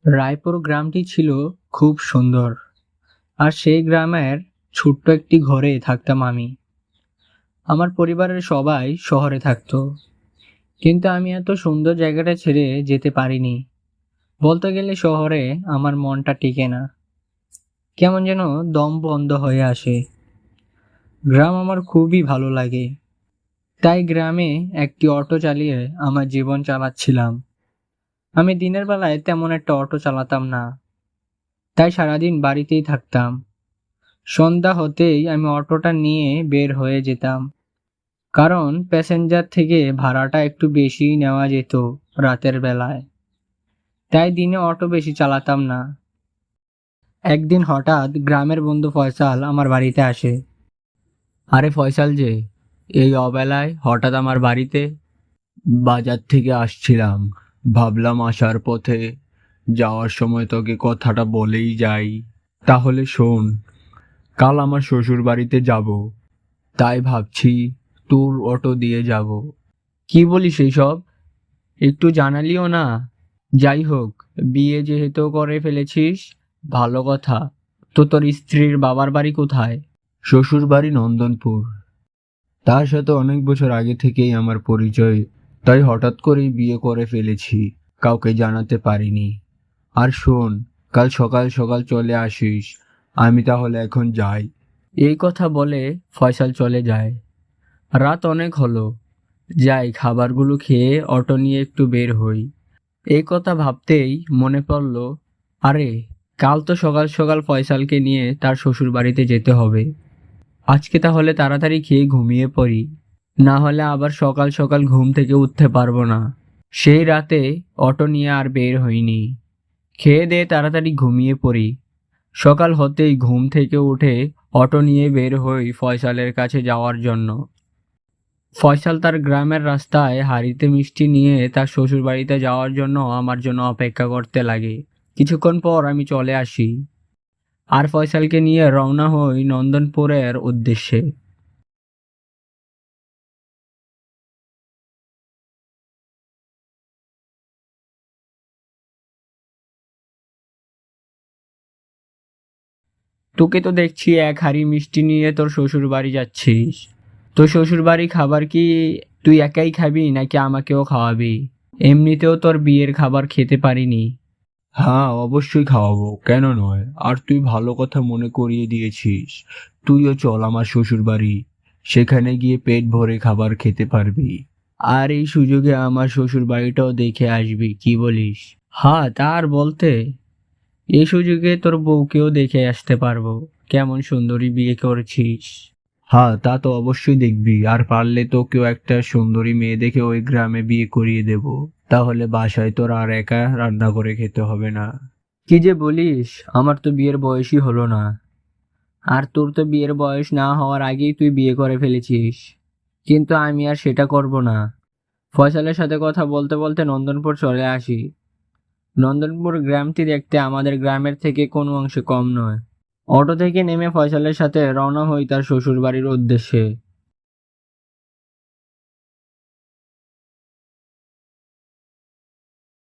রায়পুর গ্রামটি ছিল খুব সুন্দর। আর সেই গ্রামের ছোট্ট একটি ঘরে থাকতাম আমি। আমার পরিবারের সবাই শহরে থাকতো, কিন্তু আমি এত সুন্দর জায়গাটা ছেড়ে যেতে পারিনি। বলতে গেলে শহরে আমার মনটা টিকে না, কেমন যেন দম বন্ধ হয়ে আসে। গ্রাম আমার খুবই ভালো লাগে, তাই গ্রামে একটি অটো চালিয়ে আমার জীবন চালাচ্ছিলাম। আমি দিনের বেলায় তেমন একটা অটো চালাতাম না, তাই সারাদিন বাড়িতেই থাকতাম। সন্ধ্যা হতেই আমি অটোটা নিয়ে বের হয়ে যেতাম, কারণ প্যাসেঞ্জার থেকে ভাড়াটা একটু বেশি নেওয়া যেত রাতের বেলায়। তাই দিনে অটো বেশি চালাতাম না। একদিন হঠাৎ গ্রামের বন্ধু ফয়সাল আমার বাড়িতে আসে। আরে ফয়সাল যে, এই অবেলায় হঠাৎ আমার বাড়িতে? বাজার থেকে আসছিলাম, ভাবলাম আসার পথে যাওয়ার সময় তোকে কথাটা বলেই যাই। তাহলে শোন, কাল আমার শ্বশুর বাড়িতে যাব, তাই ভাবছি তোর অটো দিয়ে যাব। কি বলিস এইসব? একটু জানালিও না। যাই হোক, বিয়ে যেহেতু করে ফেলেছিস, ভালো কথা। তো তোর স্ত্রীর বাবার বাড়ি কোথায়? শ্বশুর বাড়ি নন্দনপুর। তার সাথে অনেক বছর আগে থেকেই আমার পরিচয়, তাই হঠাৎ করেই বিয়ে করে ফেলেছি, কাউকে জানাতে পারিনি। আর শোন, কাল সকাল সকাল চলে আসিস। আমি তাহলে এখন যাই। এই কথা বলে ফয়সাল চলে যায়। রাত অনেক হলো, যাই খাবারগুলো খেয়ে অটো নিয়ে একটু বের হই। এই কথা ভাবতেই মনে পড়ল, আরে কাল তো সকাল সকাল ফয়সালকে নিয়ে তার শ্বশুর বাড়িতে যেতে হবে। আজকে তাহলে তাড়াতাড়ি খেয়ে ঘুমিয়ে পড়ি, না হলে আবার সকাল সকাল ঘুম থেকে উঠতে পারবো না। সেই রাতে অটো নিয়ে আর বের হইনি। খেয়ে দিয়ে তাড়াতাড়ি ঘুমিয়ে পড়ি। সকাল হতেই ঘুম থেকে উঠে অটো নিয়ে বের হই ফয়সালের কাছে যাওয়ার জন্য। ফয়সাল তার গ্রামের রাস্তায় হাঁড়িতে মিষ্টি নিয়ে তার শ্বশুর বাড়িতে যাওয়ার জন্য আমার জন্য অপেক্ষা করতে লাগে। কিছুক্ষণ পর আমি চলে আসি, আর ফয়সালকে নিয়ে রওনা হই নন্দনপুরের উদ্দেশ্যে। তোকে তো দেখছি এক হাঁড়ি মিষ্টি নিয়ে তোর শ্বশুর বাড়ি যাচ্ছিস। তোর শ্বশুর বাড়ি খাবার কি তুই একাই খাবি নাকি আমাকেও খাওয়াবি? এমনিতেও তোর বিয়ের খাবার খেতে পারিনি। হ্যাঁ, অবশ্যই খাওয়াবো, কেন নয়। আর তুই ভালো কথা মনে করিয়ে দিয়েছিস। তুইও চল আমার শ্বশুর বাড়ি, সেখানে গিয়ে পেট ভরে খাবার খেতে পারবি। আর এই সুযোগে আমার শ্বশুর বাড়িটাও দেখে আসবি, কি বলিস? হ্যাঁ, তার বলতে, এই সুযোগে তোর বউকেও দেখে আসতে পারবো, কেমন সুন্দরী বিয়ে করেছিস। হ্যাঁ, তা তো অবশ্যই দেখবি, আর পারলে তোকেও একটা সুন্দরী মেয়ে দেখে ওই গ্রামে বিয়ে করিয়ে দেব। তাহলে বাসায় তোর আর একা রান্না করে খেতে হবে না। কি যে বলিস, আমার তো বিয়ের বয়সই হলো না। আর তোর তো বিয়ের বয়স না হওয়ার আগেই তুই বিয়ে করে ফেলেছিস, কিন্তু আমি আর সেটা করব না। ফয়সালের সাথে কথা বলতে বলতে নন্দনপুর চলে আসি। নন্দনপুর গ্রামটি দেখতে আমাদের গ্রামের থেকে কোনো অংশে কম নয়। অটো থেকে নেমে ফয়সালের সাথে রওনা হই তার শ্বশুর বাড়ির উদ্দেশ্যে।